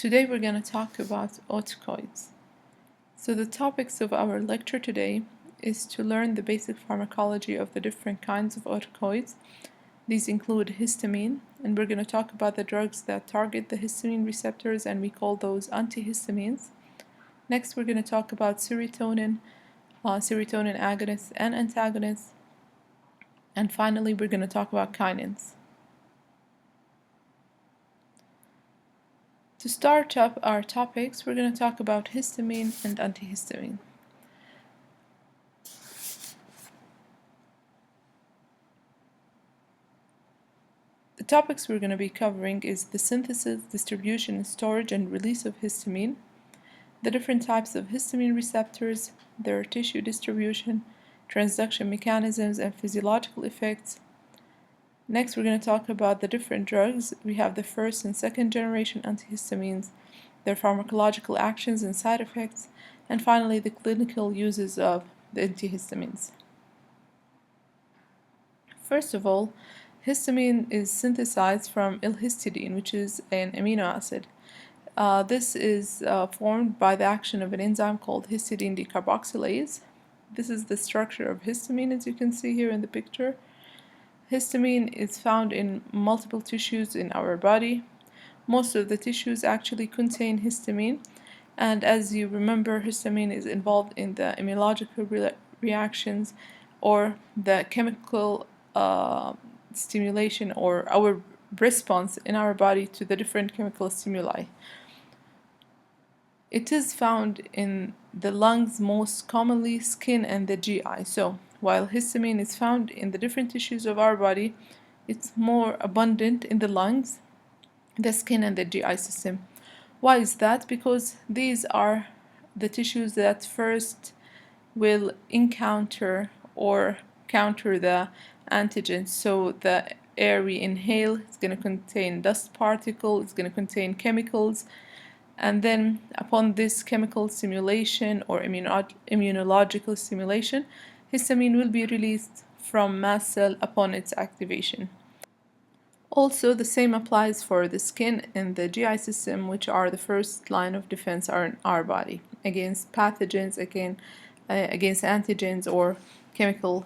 Today we're going to talk about Autacoids. So the topics of our lecture today is to learn the basic pharmacology of the different kinds of Autacoids. These include histamine, and we're going to talk about the drugs that target the histamine receptors, and we call those antihistamines. Next we're going to talk about serotonin, serotonin agonists and antagonists, and finally we're going to talk about kinins. To start up our topics, we're going to talk about histamine and antihistamine. The topics we're going to be covering is the synthesis, distribution, storage, and release of histamine, the different types of histamine receptors, their tissue distribution, transduction mechanisms, and physiological effects. Next, we're going to talk about the different drugs. We have the first and second generation antihistamines, their pharmacological actions and side effects, and finally the clinical uses of the antihistamines. First of all, histamine is synthesized from L-histidine, which is an amino acid. This is formed by the action of an enzyme called histidine decarboxylase. This is the structure of histamine, as you can see here in the picture. Histamine is found in multiple tissues in our body. Most of the tissues actually contain histamine, and as you remember, histamine is involved in the immunological reactions or the chemical stimulation or our response in our body to the different chemical stimuli. It is found in the lungs most commonly, skin, and the GI. So while histamine is found in the different tissues of our body, it's more abundant in the lungs, the skin, and the GI system. Why is that? Because these are the tissues that first will encounter or counter the antigens. So the air we inhale is going to contain dust particles, it's going to contain chemicals, and then upon this chemical stimulation or immunological stimulation, histamine will be released from mast cell upon its activation. Also, the same applies for the skin and the GI system, which are the first line of defense in our body against pathogens, against antigens or chemicals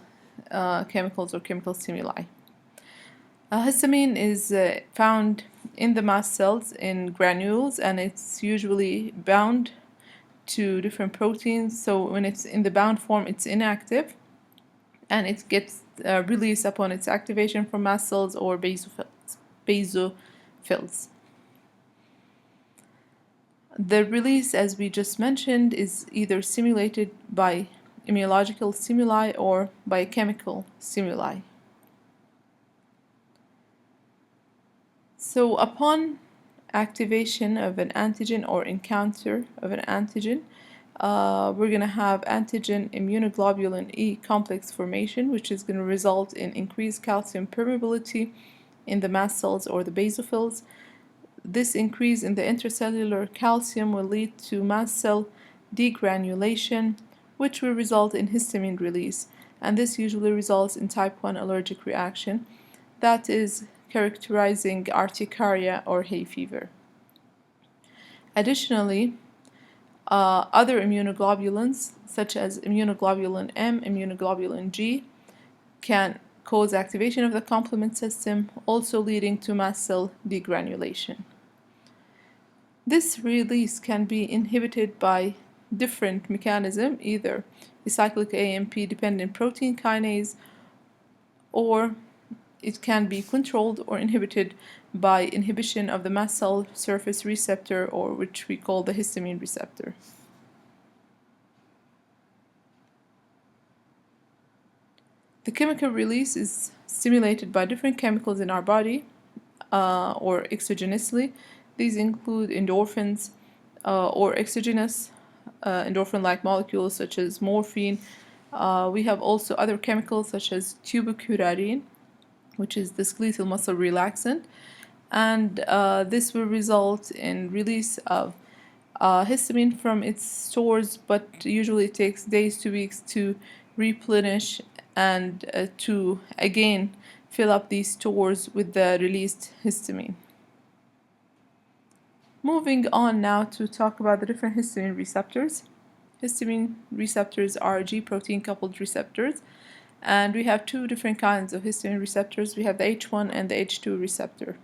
or chemical stimuli. Histamine is found in the mast cells in granules, and it's usually bound to different proteins. So when it's in the bound form, it's inactive, and it gets released upon its activation from mast cells or basophils. The release, as we just mentioned, is either stimulated by immunological stimuli or by chemical stimuli. So upon activation of an antigen or encounter of an antigen, we're going to have antigen immunoglobulin E complex formation, which is going to result in increased calcium permeability in the mast cells or the basophils. This increase in the intracellular calcium will lead to mast cell degranulation, which will result in histamine release, and this usually results in type 1 allergic reaction that is characterizing urticaria or hay fever. Additionally, other immunoglobulins, such as immunoglobulin M, immunoglobulin G, can cause activation of the complement system, also leading to mast cell degranulation. This release can be inhibited by different mechanisms, either a cyclic AMP dependent protein kinase, or it can be controlled or inhibited by inhibition of the mast cell surface receptor, or which we call the histamine receptor. The chemical release is stimulated by different chemicals in our body or exogenously. These include endorphins or exogenous endorphin-like molecules such as morphine. We have also other chemicals such as tubocurarine, which is the skeletal muscle relaxant, and this will result in release of histamine from its stores, but usually it takes days to weeks to replenish and to again fill up these stores with the released histamine. Moving on now to talk about the different histamine receptors. Histamine receptors are G protein coupled receptors, and we have two different kinds of histamine receptors. We have the H1 and the H2 receptor.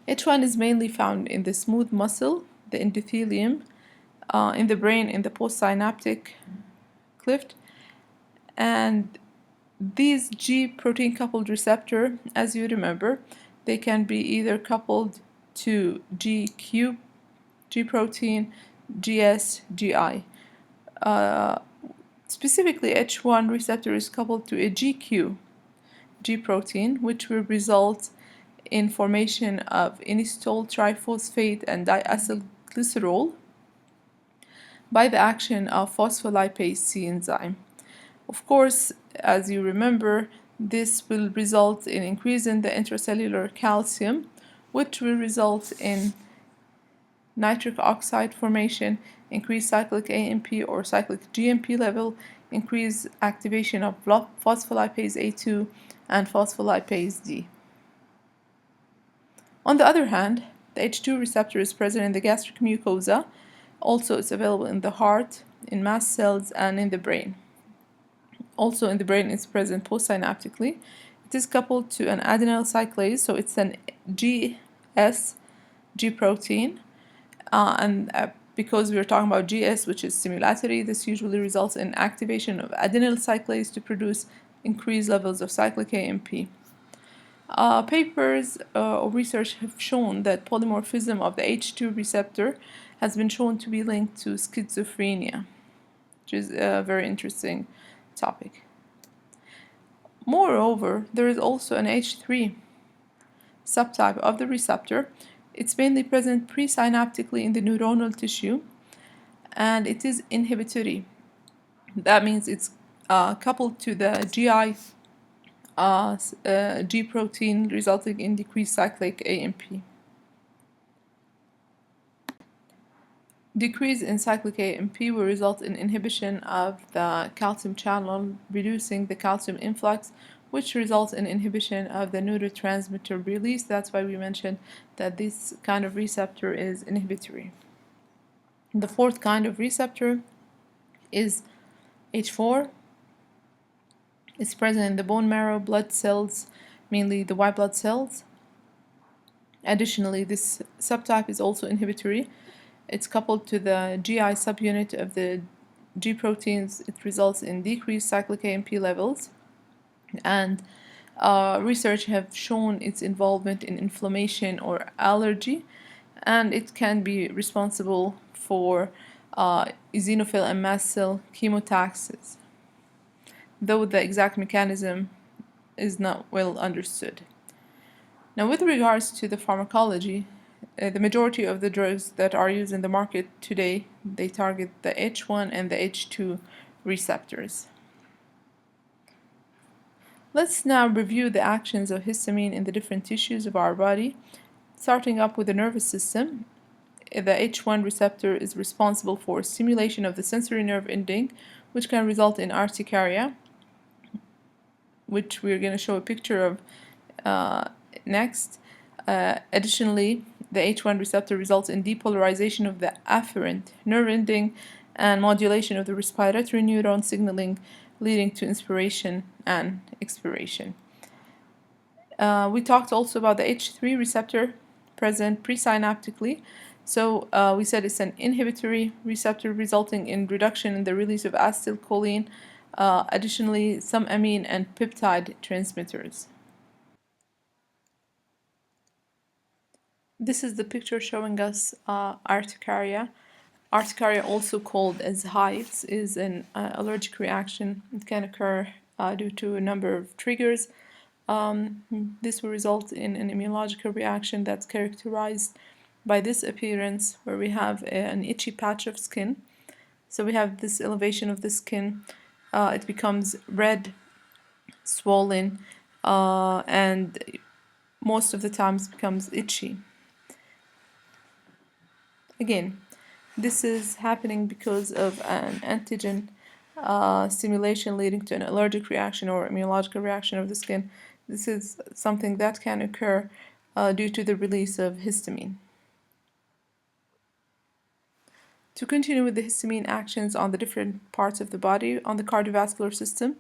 H1 is mainly found in the smooth muscle, the endothelium, in the brain, in the postsynaptic cleft, and these G protein coupled receptor, as you remember, they can be either coupled to GQ, G protein, GS, GI. Specifically, H1 receptor is coupled to a GQ, G protein, which will result in formation of inositol triphosphate and diacylglycerol by the action of phospholipase C enzyme. Of course, as you remember, this will result in increase in the intracellular calcium, which will result in nitric oxide formation, increased cyclic AMP or cyclic GMP level, increased activation of phospholipase A2 and phospholipase D. On the other hand, the H2 receptor is present in the gastric mucosa. Also, it's available in the heart, in mast cells, and in the brain. Also in the brain, it's present postsynaptically. It is coupled to an adenyl cyclase, so it's an GS, G protein. Because we're talking about GS, which is stimulatory, this usually results in activation of adenyl cyclase to produce increased levels of cyclic AMP. Papers or research have shown that polymorphism of the H2 receptor has been shown to be linked to schizophrenia, which is a very interesting topic. Moreover, there is also an H3 subtype of the receptor. It's mainly present presynaptically in the neuronal tissue, and it is inhibitory. That means it's coupled to the GI G protein, resulting in decreased cyclic AMP. Decrease in cyclic AMP will result in inhibition of the calcium channel, reducing the calcium influx, which results in inhibition of the neurotransmitter release. That's why we mentioned that this kind of receptor is inhibitory. The fourth kind of receptor is H4. It's present in the bone marrow, blood cells, mainly the white blood cells. Additionally, this subtype is also inhibitory. It's coupled to the GI subunit of the G proteins. It results in decreased cyclic AMP levels, and research have shown its involvement in inflammation or allergy, and it can be responsible for eosinophil and mast cell chemotaxis, though the exact mechanism is not well understood. Now, with regards to the pharmacology, the majority of the drugs that are used in the market today, they target the H1 and the H2 receptors. Let's now review the actions of histamine in the different tissues of our body. Starting up with the nervous system, the H1 receptor is responsible for stimulation of the sensory nerve ending, which can result in urticaria, which we're going to show a picture of next. Additionally, the H1 receptor results in depolarization of the afferent nerve ending and modulation of the respiratory neuron signaling, leading to inspiration and expiration. We talked also about the H3 receptor present presynaptically. So we said it's an inhibitory receptor resulting in reduction in the release of acetylcholine. Additionally, some amine and peptide transmitters. This is the picture showing us urticaria. Urticaria, also called as hives, is an allergic reaction. It can occur due to a number of triggers. This will result in an immunological reaction that's characterized by this appearance, where we have an itchy patch of skin. So we have this elevation of the skin. It becomes red, swollen, and most of the times becomes itchy. Again, this is happening because of an antigen stimulation leading to an allergic reaction or immunological reaction of the skin. This is something that can occur due to the release of histamine. To continue with the histamine actions on the different parts of the body, on the cardiovascular system,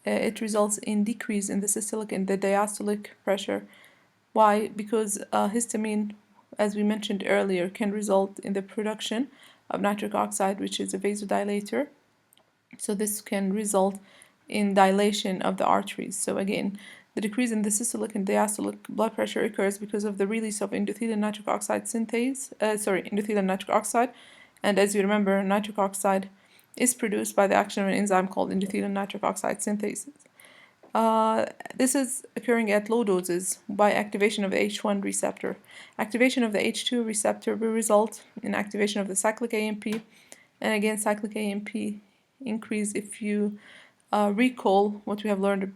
it results in decrease in the systolic and the diastolic pressure. Why? Because histamine, as we mentioned earlier, can result in the production of nitric oxide, which is a vasodilator. So this can result in dilation of the arteries. So again, the decrease in the systolic and diastolic blood pressure occurs because of the release of endothelial nitric oxide endothelial nitric oxide. And as you remember, nitric oxide is produced by the action of an enzyme called endothelial nitric oxide synthase. This is occurring at low doses by activation of the H1 receptor. Activation of the H2 receptor will result in activation of the cyclic AMP, and again, cyclic AMP increase if you recall what we have learned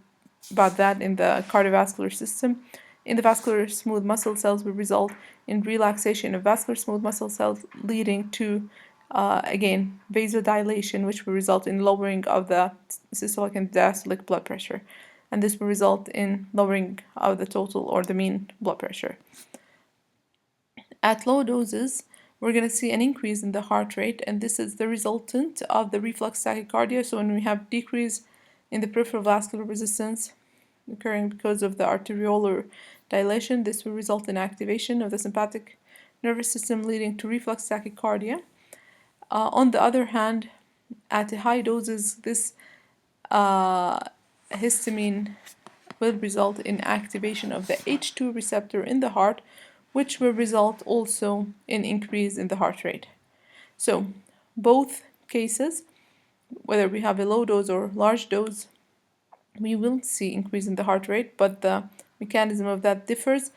about that in the cardiovascular system. In the vascular smooth muscle cells will result in relaxation of vascular smooth muscle cells, leading to again vasodilation, which will result in lowering of the systolic and diastolic blood pressure, and this will result in lowering of the total or the mean blood pressure. At low doses, we're going to see an increase in the heart rate, and this is the resultant of the reflex tachycardia. So when we have decrease in the peripheral vascular resistance occurring because of the arteriolar dilation, this will result in activation of the sympathetic nervous system, leading to reflex tachycardia. On the other hand, at high doses, this histamine will result in activation of the H2 receptor in the heart, which will result also in increase in the heart rate. So both cases, whether we have a low dose or large dose, we will see increase in the heart rate, but the mechanism of that differs.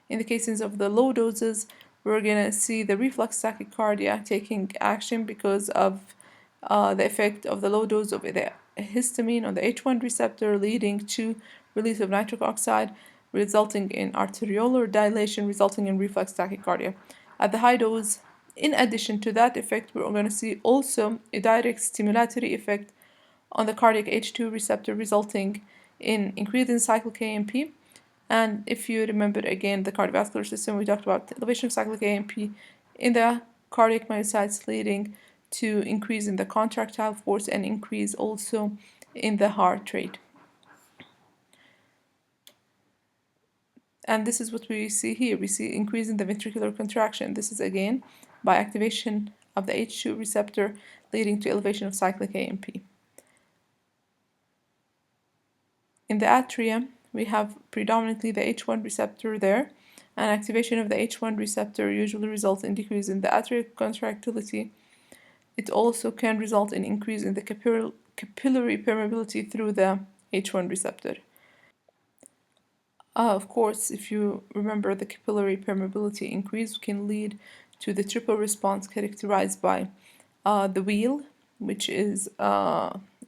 In the cases of the low doses, we're going to see the reflex tachycardia taking action because of the effect of the low dose of the histamine on the H1 receptor, leading to release of nitric oxide, resulting in arteriolar dilation, resulting in reflex tachycardia. At the high dose, in addition to that effect, we're going to see also a direct stimulatory effect on the cardiac H2 receptor, resulting in increase in cyclic AMP. And if you remember again the cardiovascular system, we talked about elevation of cyclic AMP in the cardiac myocytes, leading to increase in the contractile force and increase also in the heart rate. And this is what we see here. We see increase in the ventricular contraction. This is again by activation of the H2 receptor, leading to elevation of cyclic AMP. In the atria, we have predominantly the H1 receptor there, and activation of the H1 receptor usually results in decrease in the atrial contractility. It also can result in increase in the capillary permeability through the H1 receptor. Of course, if you remember, the capillary permeability increase can lead to the triple response characterized by the wheal, which is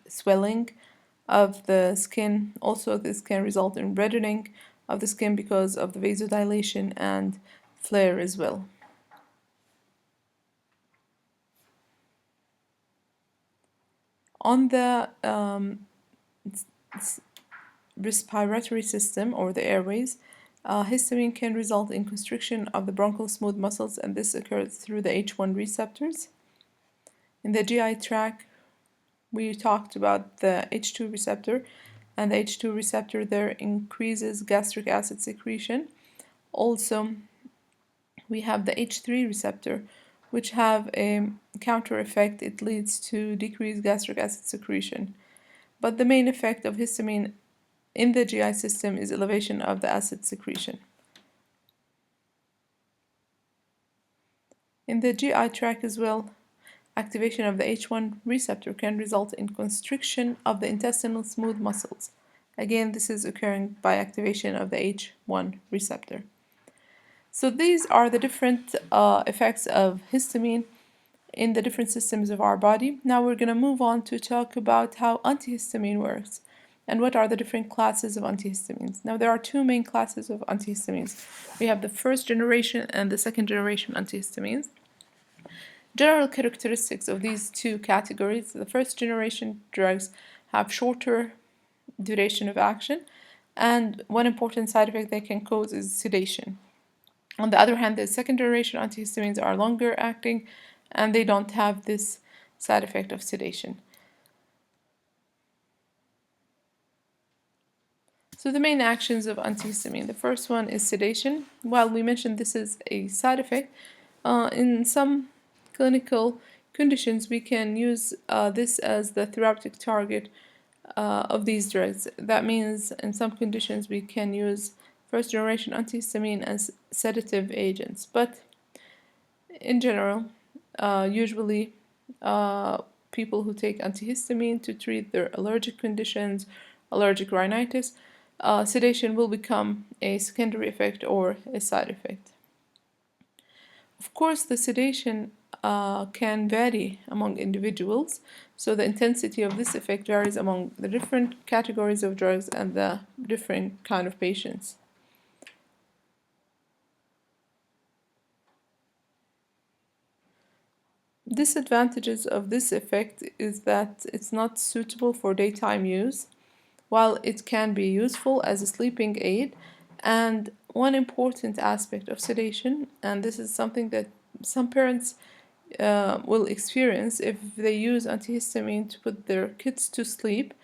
swelling of the skin. Also, this can result in reddening of the skin because of the vasodilation and flare as well. On the respiratory system or the airways, histamine can result in constriction of the bronchial smooth muscles, and this occurs through the H1 receptors. In the GI tract, we talked about the H2 receptor, and the H2 receptor there increases gastric acid secretion. Also, we have the H3 receptor, which have a counter effect. It leads to decreased gastric acid secretion. But the main effect of histamine in the GI system is elevation of the acid secretion. In the GI tract as well, activation of the H1 receptor can result in constriction of the intestinal smooth muscles. Again, this is occurring by activation of the H1 receptor. So these are the different effects of histamine in the different systems of our body. Now we're going to move on to talk about how antihistamine works and what are the different classes of antihistamines. Now there are two main classes of antihistamines. We have the first generation and the second generation antihistamines. General characteristics of these two categories: the first generation drugs have shorter duration of action, and one important side effect they can cause is sedation. On the other hand, the second generation antihistamines are longer acting and they don't have this side effect of sedation. So the main actions of antihistamine. The first one is sedation. While we mentioned this is a side effect, in some clinical conditions we can use this as the therapeutic target of these drugs. That means in some conditions we can use first generation antihistamine as sedative agents. But in general, usually people who take antihistamine to treat their allergic conditions, allergic rhinitis, sedation will become a secondary effect or a side effect. Of course, the sedation can vary among individuals, so the intensity of this effect varies among the different categories of drugs and the different kind of patients. Disadvantages of this effect is that it's not suitable for daytime use, while it can be useful as a sleeping aid. And one important aspect of sedation, and this is something that some parents will experience if they use antihistamine to put their kids to sleep,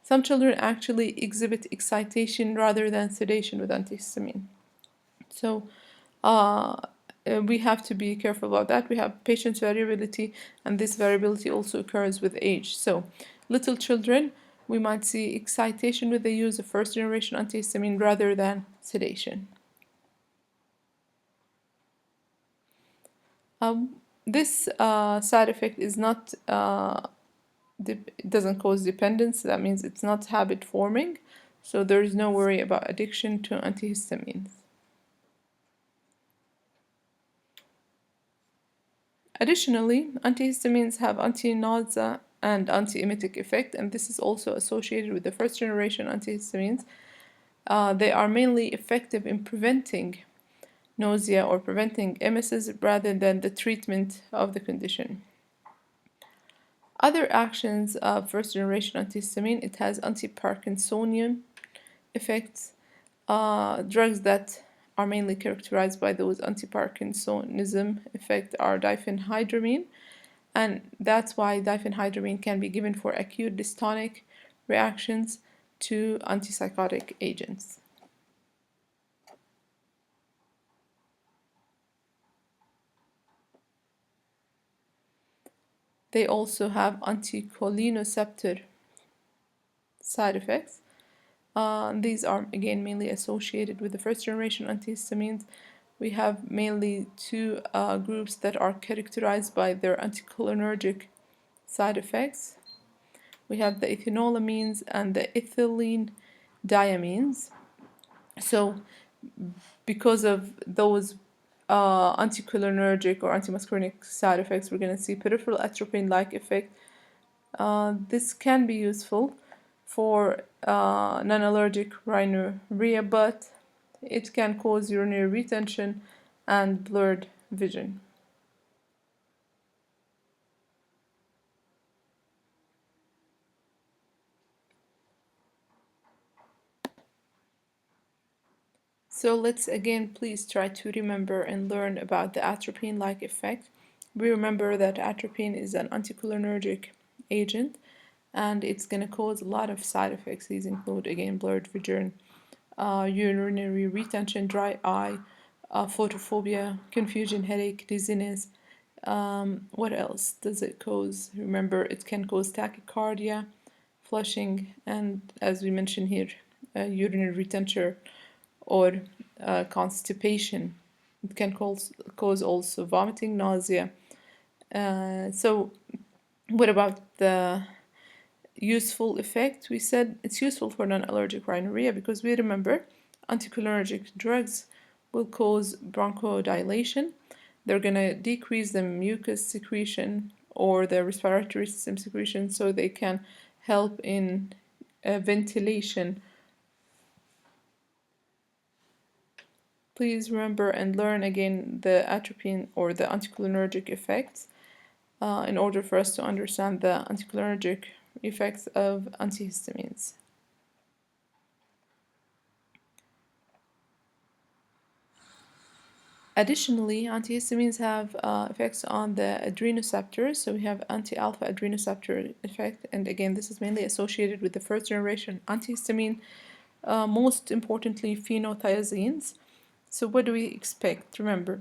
some children actually exhibit excitation rather than sedation with antihistamine. So we have to be careful about that. We have patient variability, and this variability also occurs with age. So little children, we might see excitation with the use of first generation antihistamine rather than sedation. This side effect is not it doesn't cause dependence. That means it's not habit forming, so there is no worry about addiction to antihistamines. Additionally, antihistamines have anti-nausea and anti-emetic effect, and this is also associated with the first generation antihistamines. They are mainly effective in preventing nausea or preventing emesis rather than the treatment of the condition. Other actions of first generation antihistamine, it has anti-Parkinsonian effects, drugs that are mainly characterized by those anti-Parkinsonism effect are diphenhydramine, and that's why diphenhydramine can be given for acute dystonic reactions to antipsychotic agents. They also have anticholineceptor side effects. These are again mainly associated with the first generation antihistamines. We have mainly two groups that are characterized by their anticholinergic side effects. We have the ethanolamines and the ethylene diamines. So because of those anticholinergic or antimuscarinic side effects, we're going to see peripheral atropine-like effect. This can be useful for non-allergic rhinorrhea, but it can cause urinary retention and blurred vision. So let's again please try to remember and learn about the atropine-like effect. We remember that atropine is an anticholinergic agent, and it's going to cause a lot of side effects. These include again blurred vision, urinary retention, dry eye, photophobia, confusion, headache, dizziness. What else does it cause? Remember, it can cause tachycardia, flushing, and as we mentioned here, urinary retention or constipation. It can cause also vomiting, nausea. So, what about the useful effect? We said it's useful for non-allergic rhinorrhea because we remember anticholinergic drugs will cause bronchodilation. They're going to decrease the mucus secretion or the respiratory system secretion, so they can help in ventilation. Please remember and learn again the atropine or the anticholinergic effects in order for us to understand the anticholinergic effects of antihistamines. Additionally, antihistamines have effects on the adrenoceptors. So we have anti-alpha adrenoceptor effect, and again, this is mainly associated with the first generation antihistamine, most importantly, phenothiazines. So what do we expect? Remember,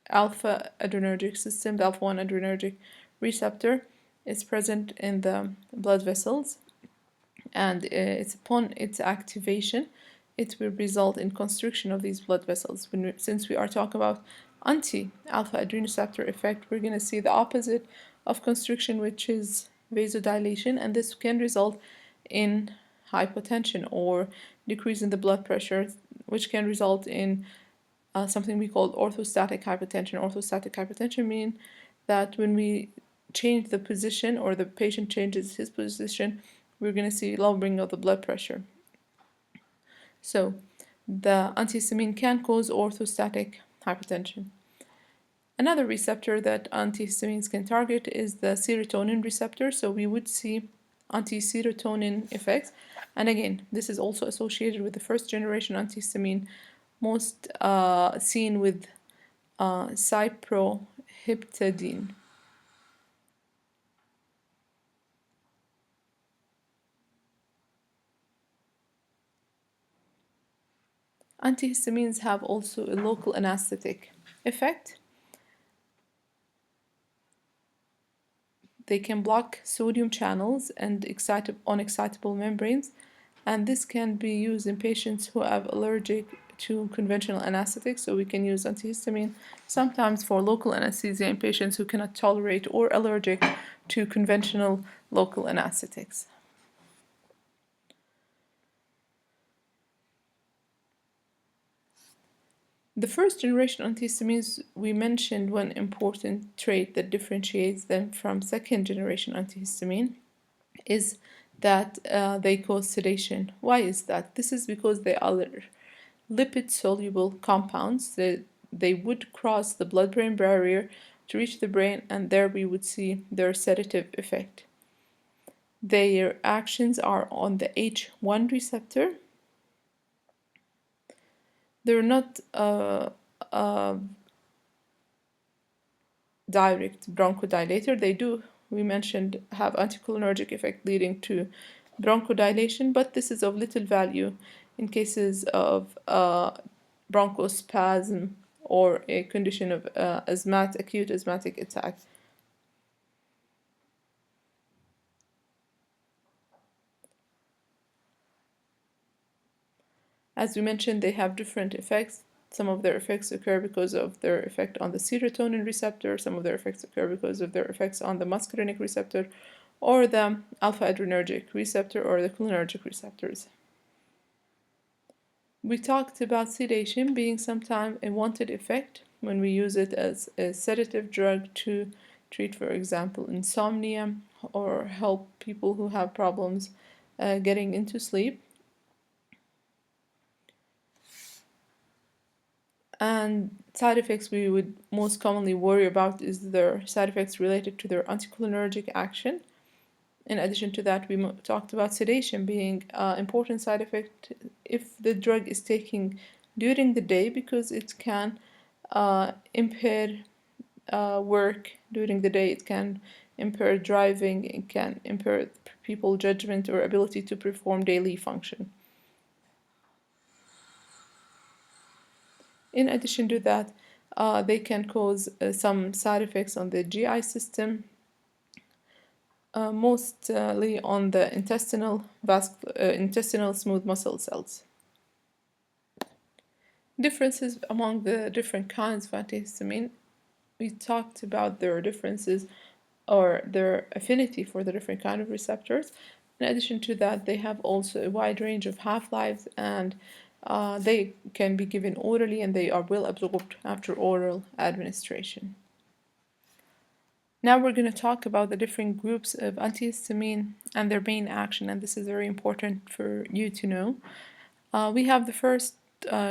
alpha adrenergic system, the alpha 1 adrenergic receptor is present in the blood vessels, and it's upon its activation it will result in constriction of these blood vessels. Since we are talking about anti-alpha adrenoceptor effect, we're going to see the opposite of constriction, which is vasodilation, and this can result in hypotension or decrease in the blood pressure, which can result in something we call orthostatic hypotension. Orthostatic hypotension means that when we change the position or the patient changes his position, we're going to see lowering of the blood pressure. So the antihistamine can cause orthostatic hypotension. Another receptor that antihistamines can target is the serotonin receptor. So we would see anti-serotonin effects. And again, this is also associated with the first generation antihistamine, most seen with cyproheptadine. Antihistamines have also a local anesthetic effect. They can block sodium channels and unexcitable membranes, and this can be used in patients who are allergic to conventional anesthetics. So we can use antihistamine sometimes for local anesthesia in patients who cannot tolerate or allergic to conventional local anesthetics. The first generation antihistamines, we mentioned one important trait that differentiates them from second generation antihistamine is that they cause sedation. Why is that? This is because they are lipid soluble compounds. They would cross the blood brain barrier to reach the brain, and there we would see their sedative effect. Their actions are on the H1 receptor. They're not direct bronchodilator. They do, we mentioned, have anticholinergic effect leading to bronchodilation, but this is of little value in cases of bronchospasm or a condition of acute asthmatic attack. As we mentioned, they have different effects. Some of their effects occur because of their effect on the serotonin receptor. Some of their effects occur because of their effects on the muscarinic receptor or the alpha adrenergic receptor or the cholinergic receptors. We talked about sedation being sometimes a wanted effect when we use it as a sedative drug to treat, for example, insomnia or help people who have problems getting into sleep. And side effects we would most commonly worry about is their side effects related to their anticholinergic action. In addition to that, we talked about sedation being an important side effect if the drug is taken during the day, because it can impair work during the day. It can impair driving. It can impair people's judgment or ability to perform daily function. In addition to that, they can cause some side effects on the GI system, mostly on the intestinal smooth muscle cells. Differences among the different kinds of antihistamine. We talked about their differences or their affinity for the different kind of receptors. In addition to that, they have also a wide range of half-lives, and they can be given orally, and they are well absorbed after oral administration. Now we're going to talk about the different groups of antihistamine and their main action, and this is very important for you to know. We have the first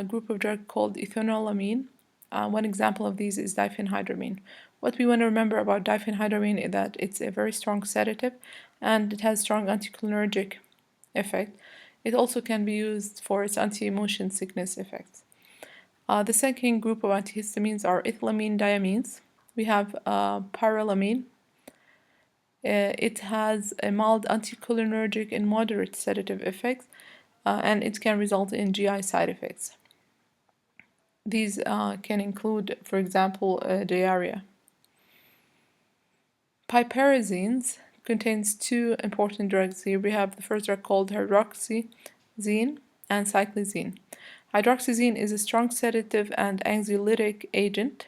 group of drug called ethanolamine. One example of these is diphenhydramine. What we want to remember about diphenhydramine is that it's a very strong sedative and it has strong anticholinergic effect. It also can be used for its anti-motion sickness effects. The second group of antihistamines are ethylamine diamines. We have paralamine. It has a mild anticholinergic and moderate sedative effects, and it can result in GI side effects. These can include, for example, diarrhea. Piperazines contains two important drugs here. We have the first drug called hydroxyzine and cyclizine. Hydroxyzine is a strong sedative and anxiolytic agent.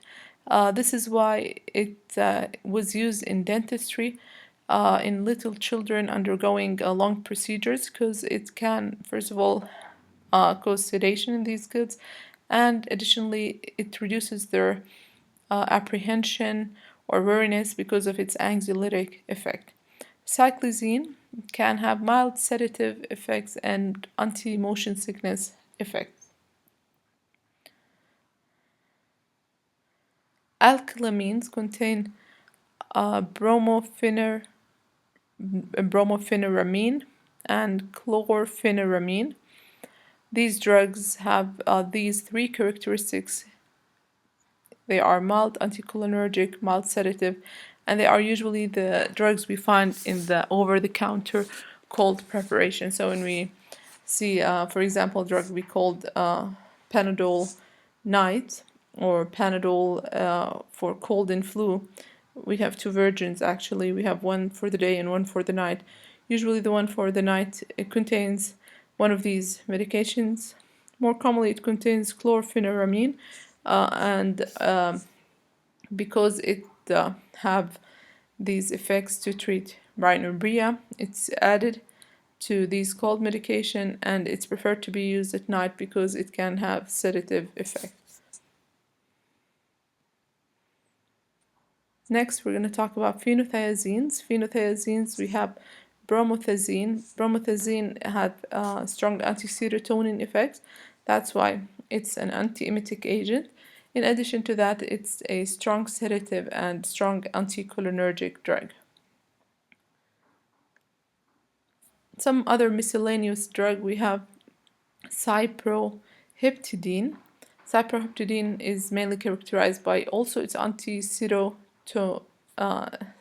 This is why it was used in dentistry in little children undergoing long procedures, because it can, first of all, cause sedation in these kids, and additionally, it reduces their apprehension or weariness because of its anxiolytic effect. Cyclizine can have mild sedative effects and anti-motion sickness effects. Alkylamines contain bromophenyramine and chlorpheniramine. These drugs have these three characteristics. They are mild anticholinergic, mild sedative, and they are usually the drugs we find in the over-the-counter cold preparation. So when we see, for example, a drug we called Panadol Night or Panadol for cold and flu, we have two versions actually. We have one for the day and one for the night. Usually the one for the night, it contains one of these medications. More commonly, it contains chlorpheniramine, and because it have these effects to treat rhinorrhea, it's added to these cold medication, and it's preferred to be used at night because it can have sedative effects. Next, we're going to talk about phenothiazines. Phenothiazines, we have bromothazine. Bromothazine had strong anti-serotonin effects. That's why it's an antiemetic agent. In addition to that, it's a strong sedative and strong anticholinergic drug. Some other miscellaneous drug, we have cyproheptadine. Cyproheptadine is mainly characterized by also its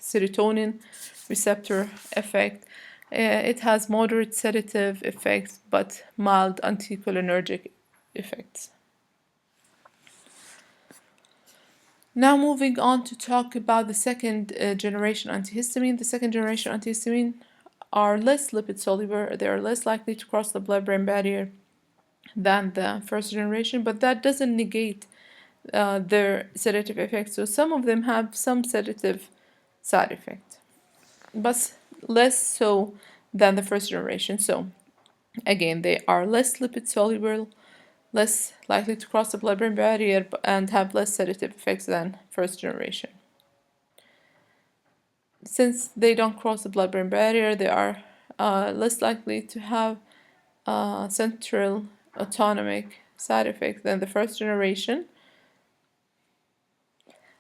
serotonin receptor effect. It has moderate sedative effects but mild anticholinergic effects. Now moving on to talk about the second generation antihistamine. The second generation antihistamine are less lipid soluble. They are less likely to cross the blood-brain barrier than the first generation, but that doesn't negate their sedative effects. So some of them have some sedative side effects, but less so than the first generation. So again, they are less lipid soluble, less likely to cross the blood-brain barrier, and have less sedative effects than first generation. Since they don't cross the blood-brain barrier, they are less likely to have central autonomic side effects than the first generation.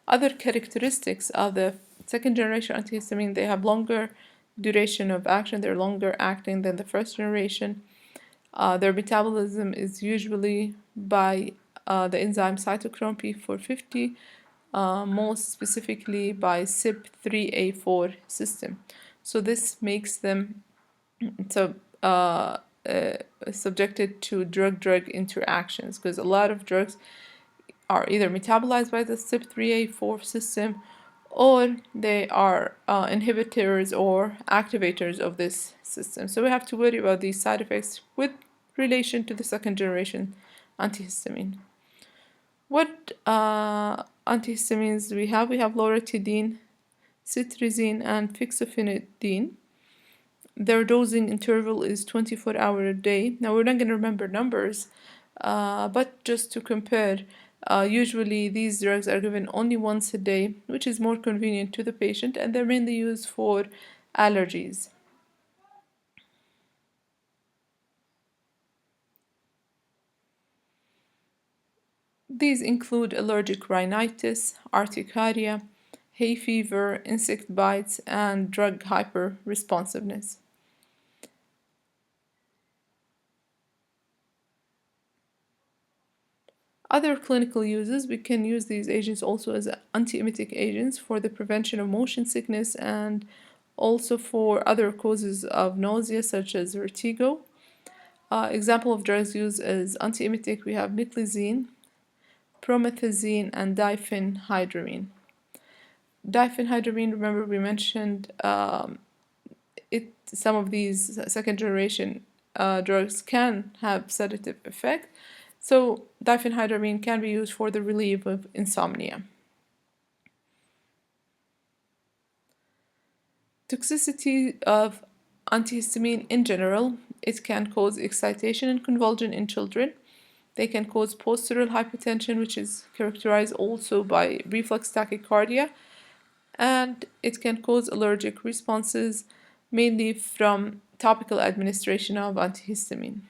Other characteristics of the second generation antihistamine, they have longer duration of action, they're longer acting than the first generation. Their metabolism is usually by the enzyme cytochrome P450, most specifically by CYP3A4 system. So this makes them subjected to drug-drug interactions, because a lot of drugs are either metabolized by the CYP3A4 system, or they are inhibitors or activators of this system. So we have to worry about these side effects with relation to the second generation antihistamine. What antihistamines do we have? We have loratadine, cetirizine, and fixofenadine. Their dosing interval is 24 hours a day. Now, we're not going to remember numbers, but just to compare, usually these drugs are given only once a day, which is more convenient to the patient, and they're mainly used for allergies. These include allergic rhinitis, urticaria, hay fever, insect bites, and drug hyperresponsiveness. Other clinical uses, we can use these agents also as antiemetic agents for the prevention of motion sickness and also for other causes of nausea such as vertigo. Example of drugs used as antiemetic, we have niclizine, promethazine, and diphenhydramine. Diphenhydramine, remember we mentioned some of these second generation drugs can have sedative effect. So diphenhydramine can be used for the relief of insomnia. Toxicity of antihistamine in general, it can cause excitation and convulsion in children. They can cause postural hypotension, which is characterized also by reflex tachycardia, and it can cause allergic responses, mainly from topical administration of antihistamine.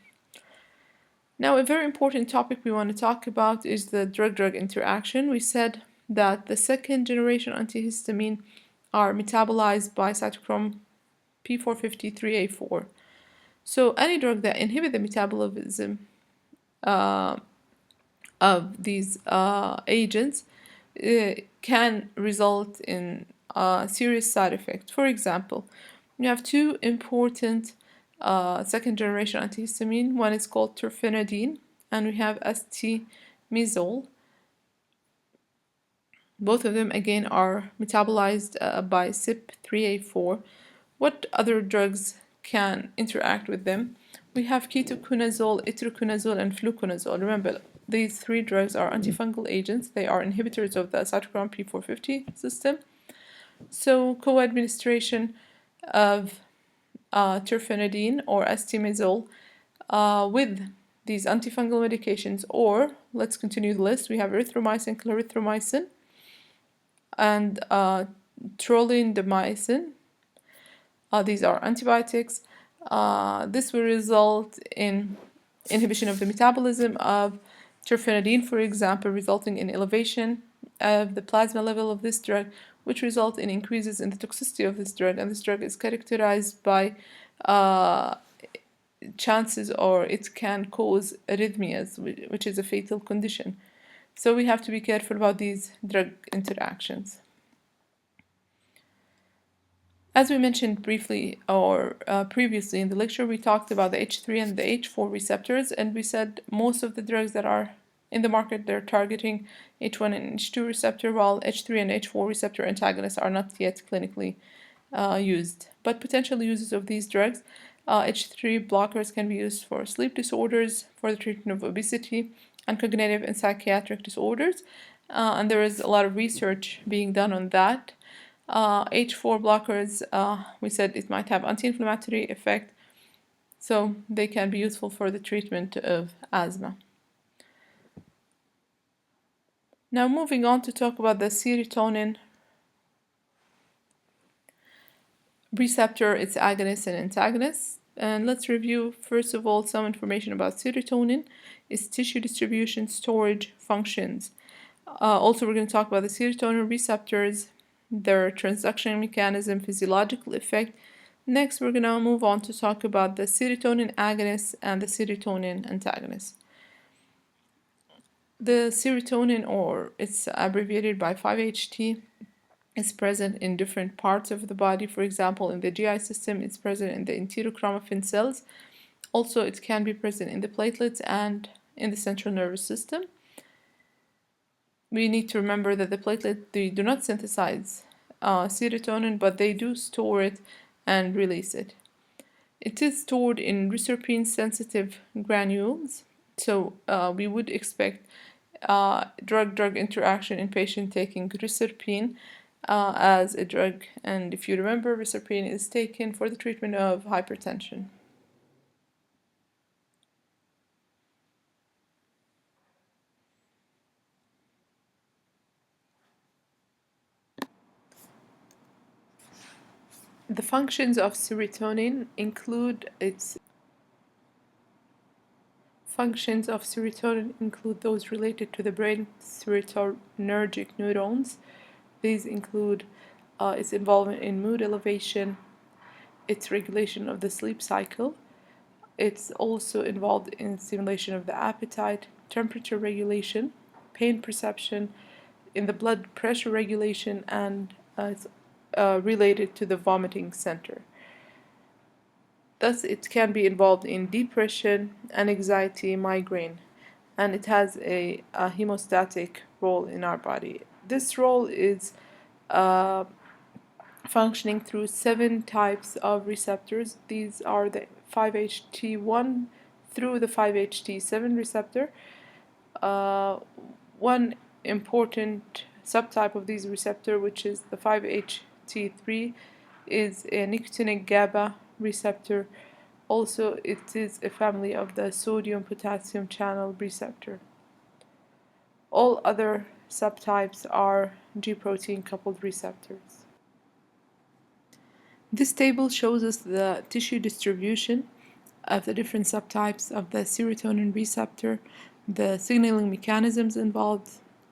Now, a very important topic we want to talk about is the drug-drug interaction. We said that the second generation antihistamine are metabolized by cytochrome P453A4. So any drug that inhibit the metabolism of these agents can result in serious side effects. For example, we have two important second generation antihistamine. One is called terfenadine, and we have estimizole. Both of them again are metabolized by CYP3A4. What other drugs can interact with them? We have ketoconazole, itraconazole, and fluconazole. Remember, these three drugs are antifungal agents. They are inhibitors of the cytochrome P450 system. So co-administration of terfenadine or estimizole with these antifungal medications, or let's continue the list. We have erythromycin, clarithromycin, and trolindomycin. These are antibiotics. This will result in inhibition of the metabolism of terfenadine, for example, resulting in elevation of the plasma level of this drug, which result in increases in the toxicity of this drug. And this drug is characterized by chances, or it can cause arrhythmias, which is a fatal condition. So we have to be careful about these drug interactions. As we mentioned briefly or previously in the lecture, we talked about the H3 and the H4 receptors, and we said most of the drugs that are in the market, they're targeting H1 and H2 receptor, while H3 and H4 receptor antagonists are not yet clinically used. But potential uses of these drugs, H3 blockers can be used for sleep disorders, for the treatment of obesity, and cognitive and psychiatric disorders. And there is a lot of research being done on that. H4 blockers, we said it might have anti-inflammatory effect, so they can be useful for the treatment of asthma. Now moving on to talk about the serotonin receptor, its agonists and antagonists. And let's review first of all some information about serotonin, its tissue distribution, storage, functions. Also we're going to talk about the serotonin receptors, their transduction mechanism, physiological effect. Next, we're going to move on to talk about the serotonin agonists and the serotonin antagonists. The serotonin, or it's abbreviated by 5-HT, is present in different parts of the body. For example, in the GI system, it's present in the enterochromaffin cells. Also, it can be present in the platelets and in the central nervous system. We need to remember that the platelet, they do not synthesize serotonin, but they do store it and release it. It is stored in reserpine-sensitive granules, so we would expect drug-drug interaction in patients taking reserpine as a drug. And if you remember, reserpine is taken for the treatment of hypertension. The functions of serotonin include those related to the brain serotonergic neurons. These include its involvement in mood elevation, its regulation of the sleep cycle. It's also involved in stimulation of the appetite, temperature regulation, pain perception, in the blood pressure regulation, and it's related to the vomiting center. Thus, it can be involved in depression and anxiety, migraine, and it has a hemostatic role in our body. This role is uh, functioning through 7 types of receptors. These are the 5-HT1 through the 5-HT7 receptor. One important subtype of these receptor, which is the 5-HT3, is a nicotinic GABA receptor. Also, it is a family of the sodium-potassium channel receptor. All other subtypes are G-protein coupled receptors. This table shows us the tissue distribution of the different subtypes of the serotonin receptor, the signaling mechanisms involved,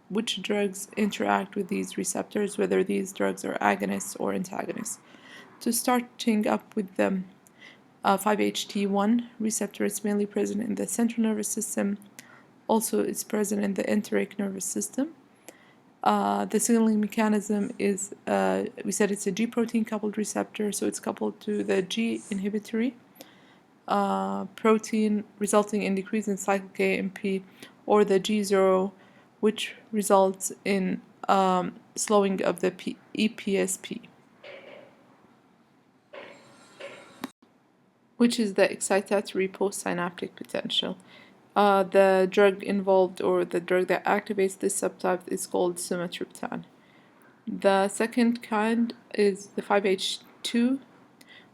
which drugs interact with these receptors, whether these drugs are agonists or antagonists. To starting up with the 5-HT1 receptor, it's mainly present in the central nervous system. Also, it's present in the enteric nervous system. The signaling mechanism is, we said it's a G-protein coupled receptor, so it's coupled to the G inhibitory protein, resulting in decrease in cyclic AMP, or the G0, which results in slowing of the EPSP, which is the excitatory postsynaptic potential. The drug involved, or the drug that activates this subtype, is called sumatriptan. The second kind is the 5-H2,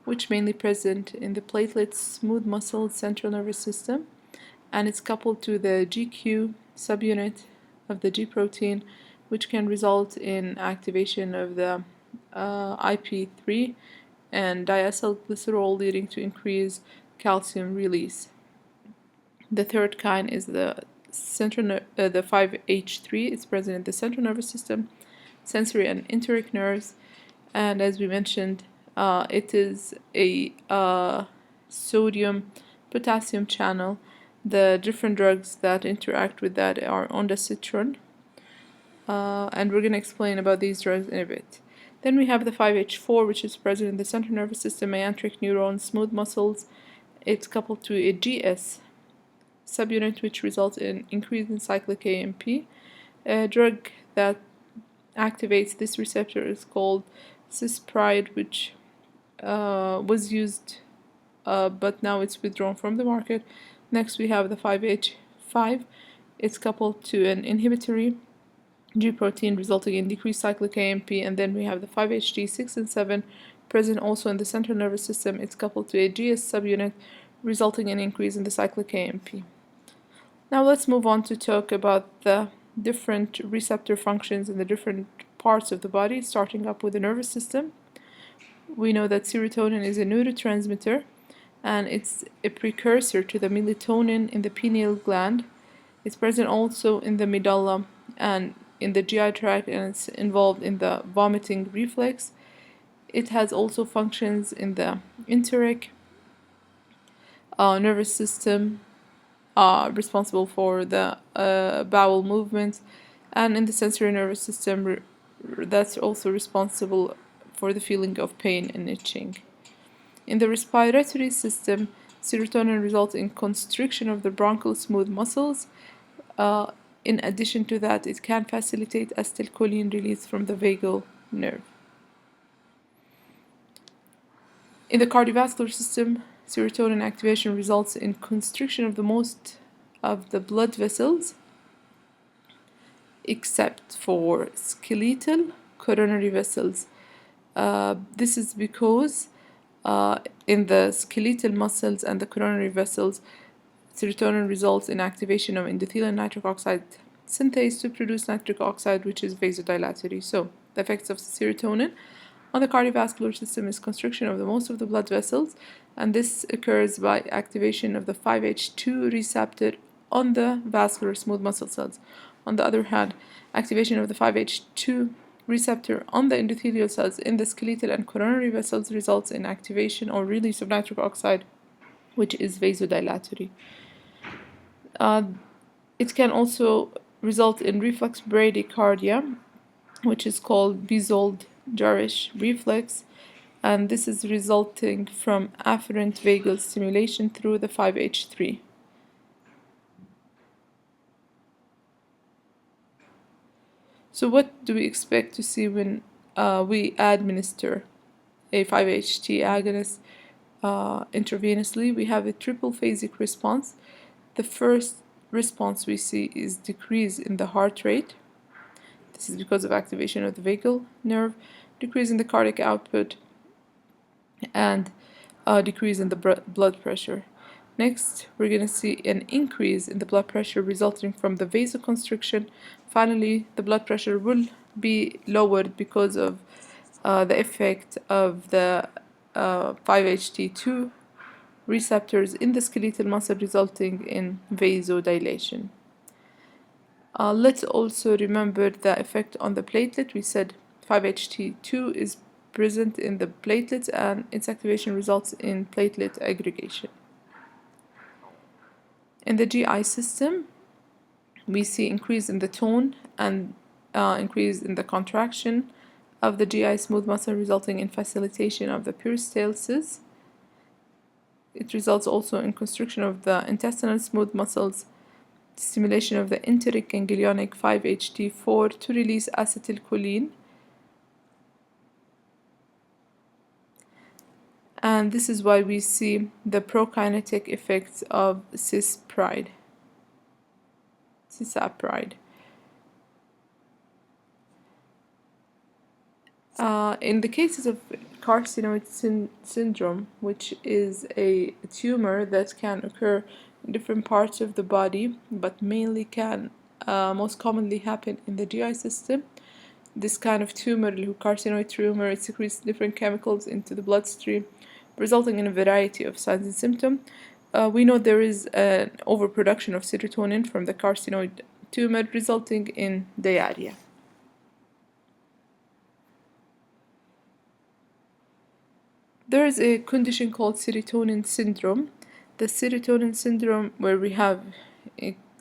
which mainly present in the platelet smooth muscle central nervous system, and it's coupled to the GQ subunit of the G protein, which can result in activation of the IP3 and diacylglycerol, leading to increased calcium release. The third kind is the 5-H3. It's present in the central nervous system, sensory and enteric nerves, and as we mentioned, it is a sodium-potassium channel. The different drugs that interact with that are ondansetron, and we're going to explain about these drugs in a bit. Then we have the 5-H4, which is present in the central nervous system, myenteric neurons, smooth muscles. It's coupled to a GS subunit, which results in increase in cyclic AMP. A drug that activates this receptor is called cispride, which was used, but now it's withdrawn from the market. Next, we have the 5-H5. It's coupled to an inhibitory G protein, resulting in decreased cyclic AMP. And then we have the 5-HT6 and 7, present also in the central nervous system. It's coupled to a GS subunit, resulting in increase in the cyclic AMP. Now let's move on to talk about the different receptor functions in the different parts of the body, starting up with the nervous system. We know that serotonin is a neurotransmitter, and it's a precursor to the melatonin in the pineal gland. It's present also in the medulla and in the GI tract, and it's involved in the vomiting reflex. It has also functions in the enteric nervous system, responsible for the bowel movements, and in the sensory nervous system, that's also responsible for the feeling of pain and itching. In the respiratory system, serotonin results in constriction of the bronchial smooth muscles. In addition to that, it can facilitate acetylcholine release from the vagal nerve. In the cardiovascular system, serotonin activation results in constriction of the most of the blood vessels, except for skeletal coronary vessels. This is because in the skeletal muscles and the coronary vessels, serotonin results in activation of endothelial nitric oxide synthase to produce nitric oxide, which is vasodilatory. So, the effects of serotonin on the cardiovascular system is constriction of the most of the blood vessels, and this occurs by activation of the 5-H2 receptor on the vascular smooth muscle cells. On the other hand, activation of the 5-H2 receptor on the endothelial cells in the skeletal and coronary vessels results in activation or release of nitric oxide, which is vasodilatory. It can also result in reflex bradycardia, which is called Bizold-Jarisch reflex, and this is resulting from afferent vagal stimulation through the 5-HT3. So what do we expect to see when we administer a 5-HT agonist intravenously? We have a triple phasic response. The first response we see is decrease in the heart rate. This is because of activation of the vagal nerve, decrease in the cardiac output, and decrease in the blood pressure. Next, we're going to see an increase in the blood pressure resulting from the vasoconstriction. Finally, the blood pressure will be lowered because of the effect of the 5-HT2 receptors in the skeletal muscle, resulting in vasodilation. Let's also remember the effect on the platelet. We said 5-HT2 is present in the platelets and its activation results in platelet aggregation. In the GI system, we see increase in the tone and increase in the contraction of the GI smooth muscle, resulting in facilitation of the peristalsis. It results also in constriction of the intestinal smooth muscles, stimulation of the enteric ganglionic 5-HT4 to release acetylcholine. And this is why we see the prokinetic effects of cisapride. In the cases of carcinoid syndrome, which is a tumor that can occur in different parts of the body, but mainly can most commonly happen in the GI system, this kind of tumor, carcinoid tumor, it secretes different chemicals into the bloodstream, resulting in a variety of signs and symptoms. We know there is an overproduction of serotonin from the carcinoid tumor, resulting in diarrhea. There is a condition called serotonin syndrome. The serotonin syndrome, where we have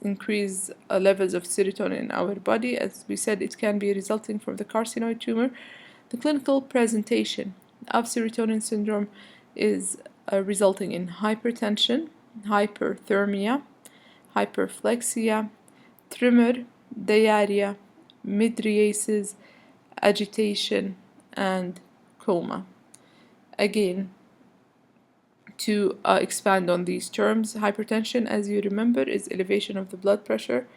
increased levels of serotonin in our body, as we said, it can be resulting from the carcinoid tumor. The clinical presentation of serotonin syndrome is resulting in hypertension, hyperthermia, hyperflexia, tremor, diarrhea, mydriasis, agitation, and coma. Again, to expand on these terms, hypertension, as you remember, is elevation of the blood pressure.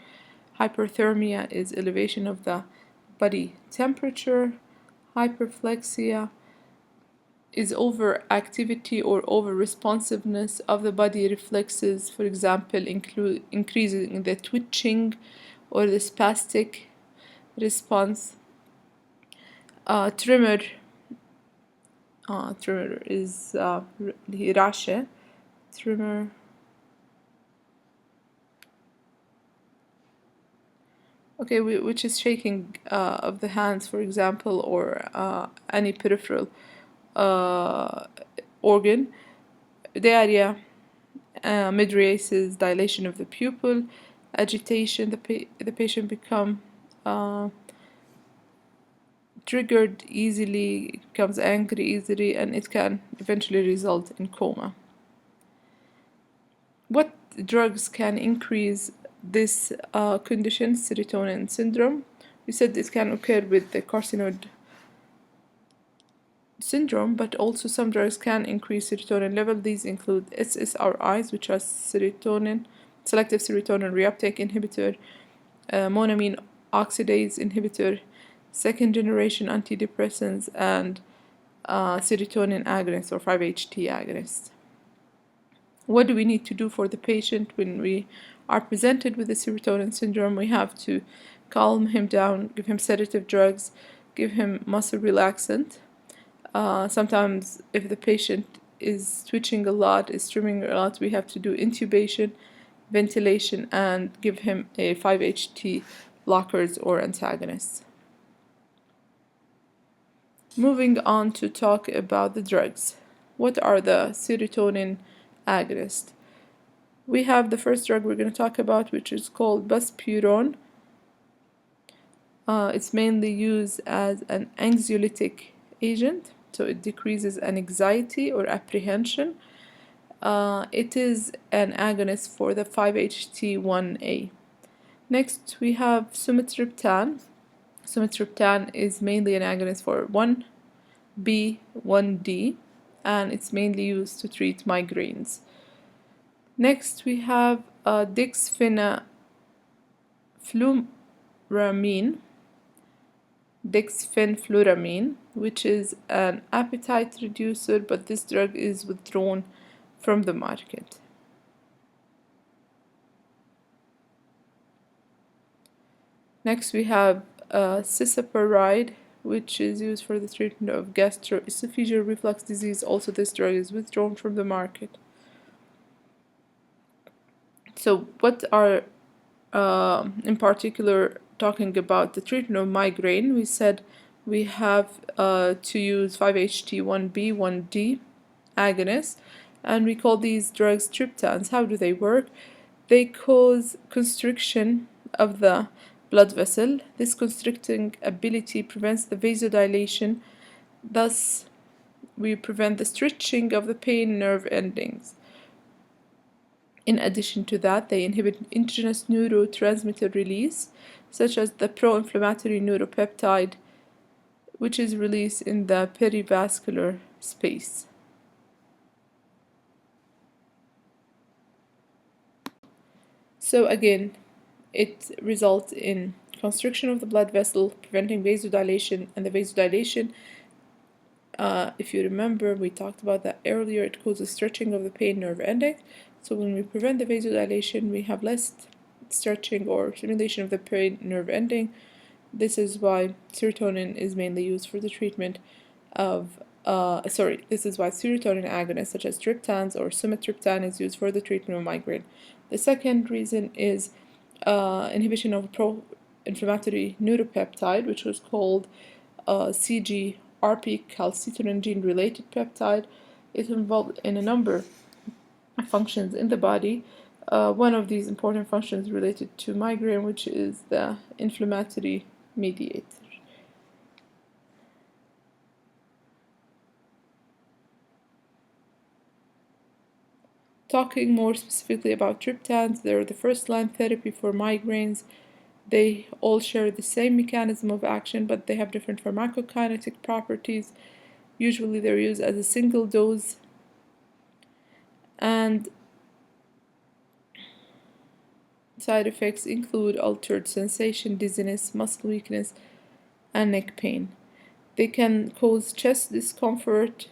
Hyperthermia is elevation of the body temperature. Hyperflexia is overactivity or over-responsiveness of the body reflexes, for example, increasing the twitching or the spastic response. Tremor is hirashe. Tremor. Okay, which is shaking of the hands, for example, or any peripheral organ. Diarrhea, mydriasis, dilation of the pupil, agitation. The patient become triggered easily, becomes angry easily, and it can eventually result in coma. What drugs can increase this condition, serotonin syndrome? We said it can occur with the carcinoid syndrome, but also some drugs can increase serotonin level. These include SSRIs, which are selective serotonin reuptake inhibitor, monoamine oxidase inhibitor, second generation antidepressants, and serotonin agonists or 5-HT agonists. What do we need to do for the patient when we are presented with the serotonin syndrome? We have to calm him down, give him sedative drugs, give him muscle relaxant. Sometimes if the patient is twitching a lot, is trembling a lot, we have to do intubation, ventilation, and give him a 5-HT blockers or antagonists. Moving on to talk about the drugs. What are the serotonin agonists? We have the first drug we're going to talk about, which is called buspirone. It's mainly used as an anxiolytic agent, so it decreases anxiety or apprehension. It is an agonist for the 5-HT1A. Next, we have sumatriptan. Sumatriptan is mainly an agonist for 1B, 1D, and it's mainly used to treat migraines. Next, we have dexphenfluramine. Dexphenfluramine, which is an appetite reducer, but this drug is withdrawn from the market. Next, we have cisaparide, which is used for the treatment of gastroesophageal reflux disease. Also, this drug is withdrawn from the market. So, what are in particular talking about the treatment of migraine? We said we have to use 5-HT1B, 1D agonists, and we call these drugs triptans. How do they work? They cause constriction of the blood vessel. This constricting ability prevents the vasodilation, thus we prevent the stretching of the pain nerve endings. In addition to that, they inhibit endogenous neurotransmitter release, such as the pro-inflammatory neuropeptide, which is released in the perivascular space. So again, it results in constriction of the blood vessel, preventing vasodilation, and the vasodilation, if you remember, we talked about that earlier, it causes stretching of the pain nerve ending. So when we prevent the vasodilation, we have less stretching or stimulation of the pain nerve ending. This is why serotonin is mainly used for the treatment of this is why serotonin agonists such as triptans or sumatriptan is used for the treatment of migraine. The second reason is inhibition of pro-inflammatory neuropeptide, which was called CGRP, calcitonin gene-related peptide. It's involved in a number of functions in the body. One of these important functions related to migraine, which is the inflammatory mediator. Talking more specifically about triptans, they're the first-line therapy for migraines. They all share the same mechanism of action, but they have different pharmacokinetic properties. Usually they're used as a single dose, and side effects include altered sensation, dizziness, muscle weakness, and neck pain. They can cause chest discomfort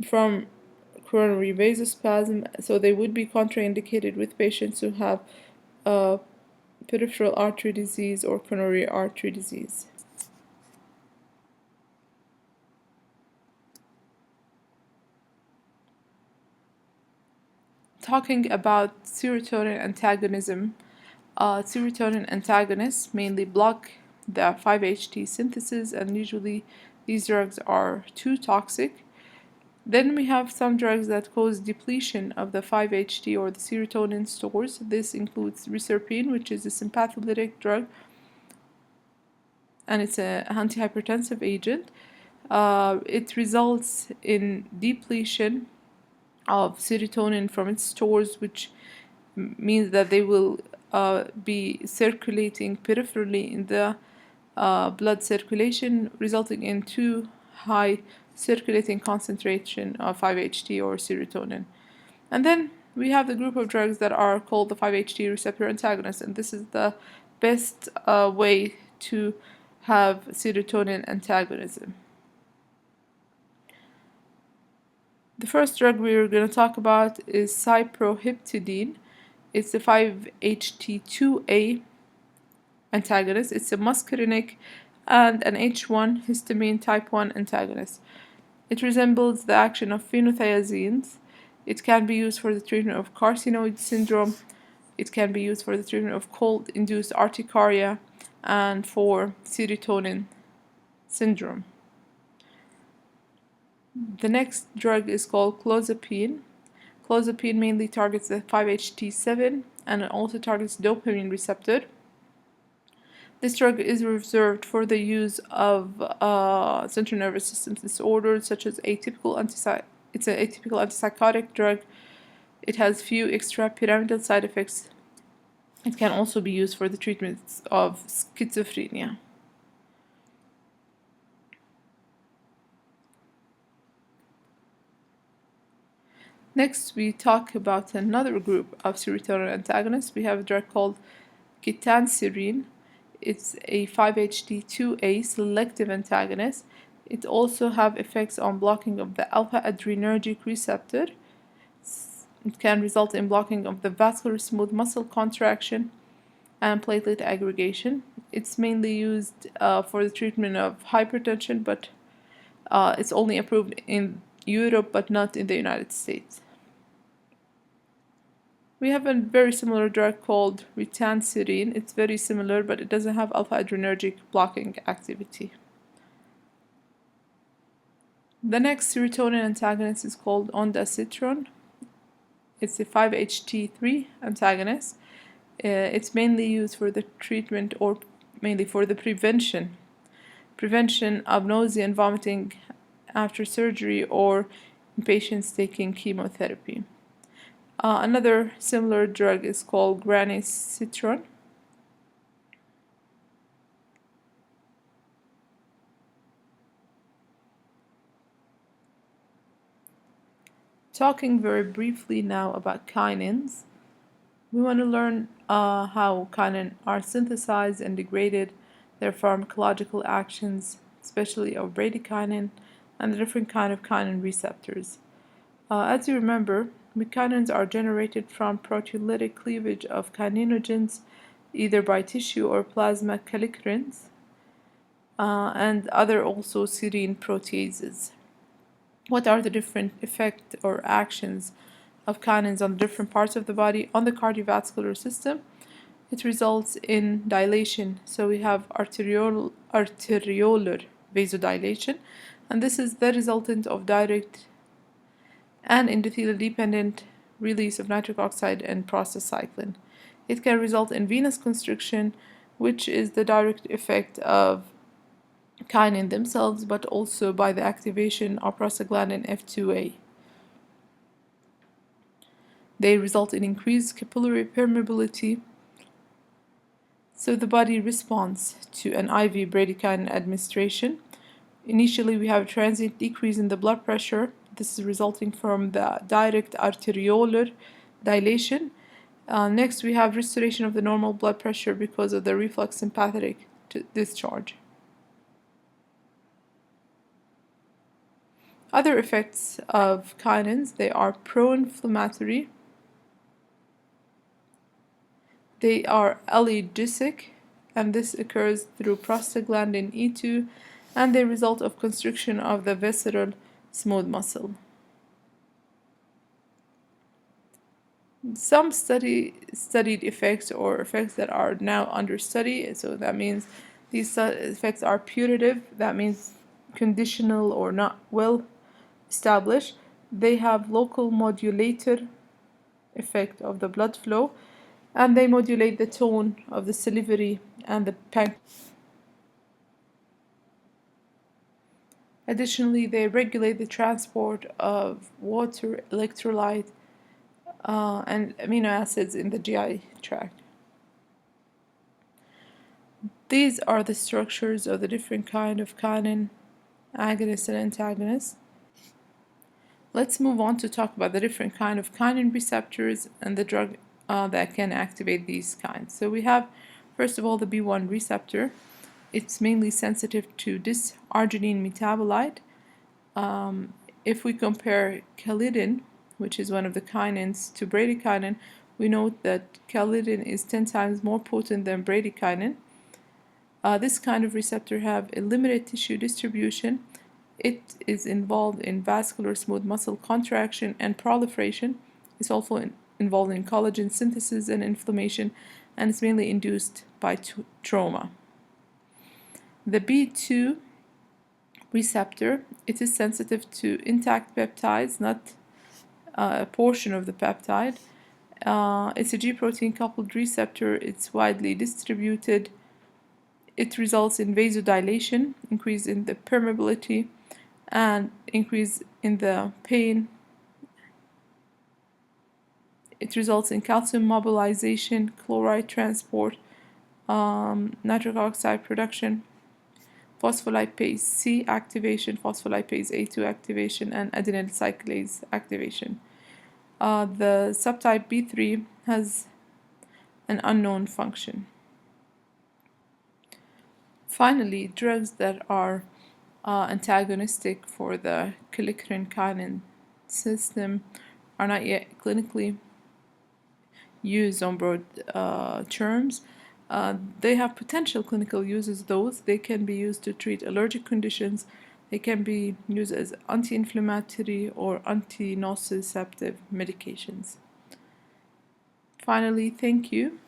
from coronary vasospasm, so they would be contraindicated with patients who have peripheral artery disease or coronary artery disease. Talking about serotonin antagonism, serotonin antagonists mainly block the 5-HT synthesis, and usually these drugs are too toxic. Then we have some drugs that cause depletion of the 5-HT or the serotonin stores. This includes reserpine, which is a sympatholytic drug, and it's an antihypertensive agent. It results in depletion of serotonin from its stores, which means that they will be circulating peripherally in the blood circulation, resulting in too high circulating concentration of 5-HT or serotonin. And then we have the group of drugs that are called the 5-HT receptor antagonists, and this is the best way to have serotonin antagonism. The first drug we're going to talk about is cyproheptidine. It's the 5-HT2A antagonist. It's a muscarinic and an H1 histamine type 1 antagonist. It resembles the action of phenothiazines. It can be used for the treatment of carcinoid syndrome. It can be used for the treatment of cold-induced urticaria and for serotonin syndrome. The next drug is called clozapine. Clozapine mainly targets the 5-HT7 and it also targets dopamine receptor. This drug is reserved for the use of central nervous system disorders such as it's an atypical antipsychotic drug. It has few extrapyramidal side effects. It can also be used for the treatment of schizophrenia. Next, we talk about another group of serotonin antagonists. We have a drug called ketanserin. It's a 5-HT2A selective antagonist. It also have effects on blocking of the alpha-adrenergic receptor. It can result in blocking of the vascular smooth muscle contraction and platelet aggregation. It's mainly used for the treatment of hypertension, but it's only approved in Europe but not in the United States. We have a very similar drug called ritanserin. It's very similar, but it doesn't have alpha-adrenergic blocking activity. The next serotonin antagonist is called ondansetron. It's a 5-HT3 antagonist. It's mainly used for the treatment or mainly for the prevention of nausea and vomiting after surgery or in patients taking chemotherapy. Another similar drug is called granisetron. Talking very briefly now about kinins, we want to learn how kinin are synthesized and degraded, their pharmacological actions, especially of bradykinin, and the different kind of kinin receptors. As you remember, kinins are generated from proteolytic cleavage of kininogens, either by tissue or plasma kallikreins, and other also serine proteases. What are the different effects or actions of kinins on different parts of the body? On the cardiovascular system, it results in dilation. So we have arteriolar vasodilation, and this is the resultant of direct and endothelial-dependent release of nitric oxide and prostacyclin. It can result in venous constriction, which is the direct effect of kinin themselves, but also by the activation of prostaglandin F2A. They result in increased capillary permeability, so the body responds to an IV bradykinin administration. Initially, we have a transient decrease in the blood pressure. This is resulting from the direct arteriolar dilation. Next, we have restoration of the normal blood pressure because of the reflex sympathetic discharge. Other effects of kinins, they are pro-inflammatory, they are allergesic, and this occurs through prostaglandin E2, and they result of constriction of the visceral smooth muscle. Some studied effects or effects that are now under study, so that means these effects are putative, that means conditional or not well established. They have local modulator effect of the blood flow, and they modulate the tone of the salivary and the pancreas. Additionally, they regulate the transport of water, electrolyte, and amino acids in the GI tract. These are the structures of the different kind of kinin agonists and antagonists. Let's move on to talk about the different kind of kinin receptors and the drug that can activate these kinds. So we have, first of all, the B1 receptor. It's mainly sensitive to this arginine metabolite. If we compare calidin, which is one of the kinins, to bradykinin, we note that calidin is 10 times more potent than bradykinin. This kind of receptor have a limited tissue distribution. It is involved in vascular smooth muscle contraction and proliferation. It's also involved in collagen synthesis and inflammation, and it's mainly induced by trauma. The B2 receptor, it is sensitive to intact peptides, not a portion of the peptide. It's a G protein coupled receptor. It's widely distributed. It results in vasodilation, increase in the permeability, and increase in the pain. It results in calcium mobilization, chloride transport, nitric oxide production, phospholipase C activation, phospholipase A2 activation, and adenyl cyclase activation. The subtype B3 has an unknown function. Finally, drugs that are antagonistic for the kallikrein-kinin system are not yet clinically used on broad terms. They have potential clinical uses, though. They can be used to treat allergic conditions. They can be used as anti-inflammatory or anti-nociceptive medications. Finally, thank you.